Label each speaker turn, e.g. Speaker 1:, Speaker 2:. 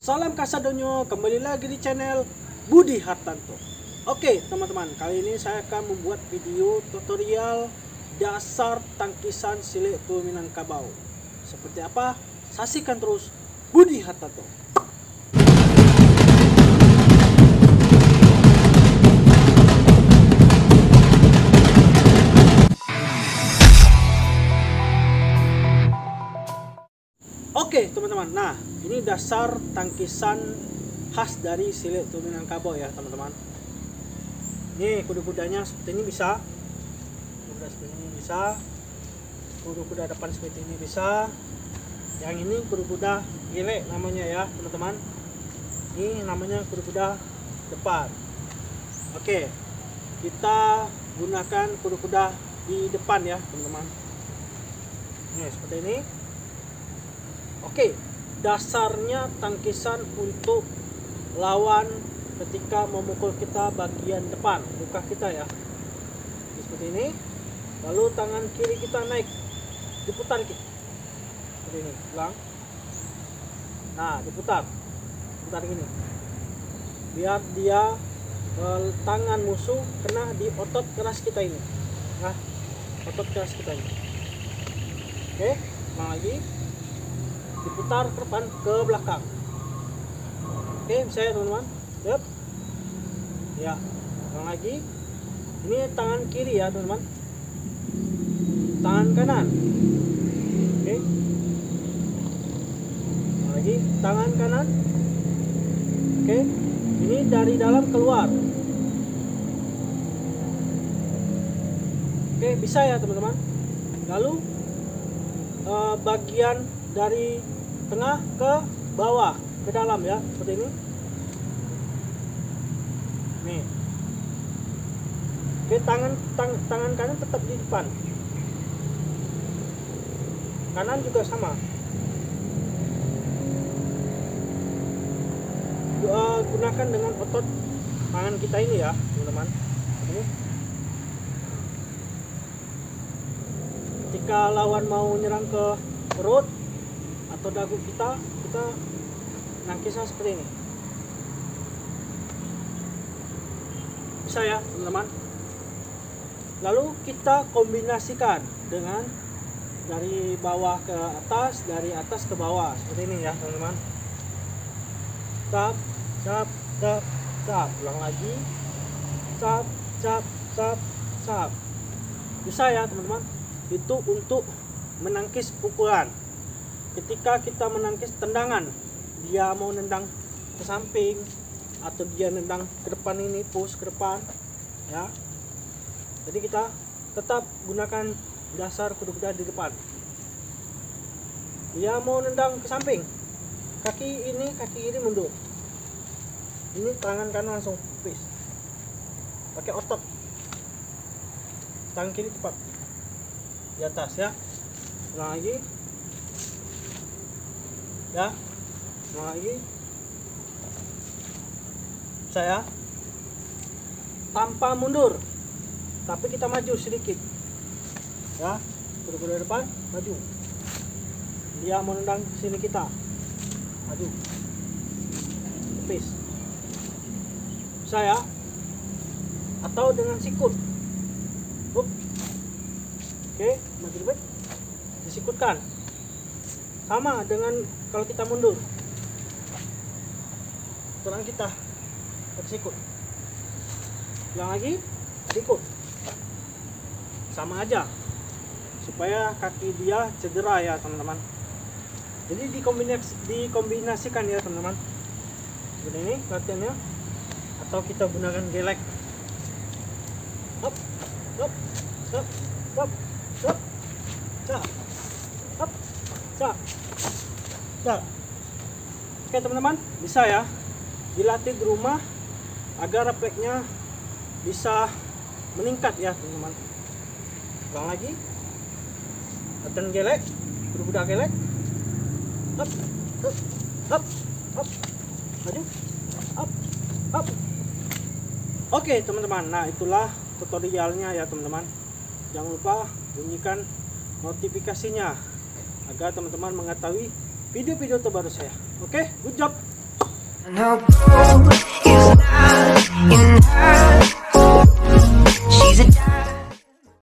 Speaker 1: Salam Kasadonyo, kembali lagi di channel Budi Hartanto. Oke teman-teman, kali ini saya akan membuat video tutorial dasar tangkisan sile tu Minangkabau. Seperti apa? Saksikan terus Budi Hartanto. Oke teman-teman, nah ini dasar tangkisan khas dari sile tu Minangkabau ya teman-teman. Ini kuda-kudanya seperti ini bisa, kuda seperti ini bisa, kuda-kuda depan seperti ini bisa. Yang ini kuda-kuda gile namanya ya teman-teman. Ini namanya kuda-kuda depan. Oke, kita gunakan kuda-kuda di depan ya teman-teman. Ini seperti ini. Oke, dasarnya tangkisan untuk lawan ketika memukul kita bagian depan muka kita ya. Seperti ini. Lalu tangan kiri kita naik, diputar dikit. Seperti ini, ulang. Nah, diputar. Putar gini. Biar dia tangan musuh kena di otot keras kita ini. Nah, otot keras kita ini. Oke, ulang lagi. Diputar ke depan ke belakang. Oke, bisa ya teman-teman. Yep. Ya, ulang lagi. Ini tangan kiri ya teman-teman. Tangan kanan. Oke. Ulang lagi, tangan kanan. Oke. Ini dari dalam keluar. Oke, bisa ya teman-teman. Lalu bagian dari tengah ke bawah ke dalam ya, seperti ini. Nih. Oke, tangan kanan tetap di depan. Kanan juga sama. Gunakan dengan otot tangan kita ini ya, teman-teman. Ini. Ketika lawan mau nyerang ke perut atau dagu kita nangkisnya seperti ini. Bisa ya teman-teman. Lalu kita kombinasikan dengan dari bawah ke atas, dari atas ke bawah seperti ini ya teman-teman. Tap, tap, tap, tap. Ulang lagi. Tap, tap, tap, tap. Bisa ya teman-teman. Itu untuk menangkis pukulan. Ketika kita menangkis tendangan, dia mau nendang ke samping atau dia nendang ke depan, ini push ke depan ya. Jadi kita tetap gunakan dasar kuda-kuda di depan. Dia mau nendang ke samping, kaki kiri mundur. Ini tangan kanan langsung push. Pakai otot. Tangan kiri tepat di atas ya. Ulang lagi. Ya, lagi saya tanpa mundur, tapi kita maju sedikit ya, kuda-kuda depan maju, dia menendang ke sini, kita maju, tepis, saya atau dengan sikut. Oke, maju dikit, disikutkan. Sama dengan kalau kita mundur, tulang kita tersikut. Ulang lagi, sikut. Sama aja, supaya kaki dia cedera ya teman-teman. Jadi dikombinasikan ya teman-teman. Seperti ini latihannya. Atau kita gunakan gelek. Hop, hop, hop, hop, hop, hop, hop, hop. Nah, oke teman-teman, bisa ya dilatih di rumah agar refleksnya bisa meningkat ya teman-teman. Ulang lagi, latihan gelek, kuda-kuda gelek, hop, hop, hop, hop, maju, hop, hop. Oke teman-teman, nah itulah tutorialnya ya teman-teman. Jangan lupa bunyikan notifikasinya agar teman-teman mengetahui video-video terbaru saya. Oke, good job.
Speaker 2: And I'll go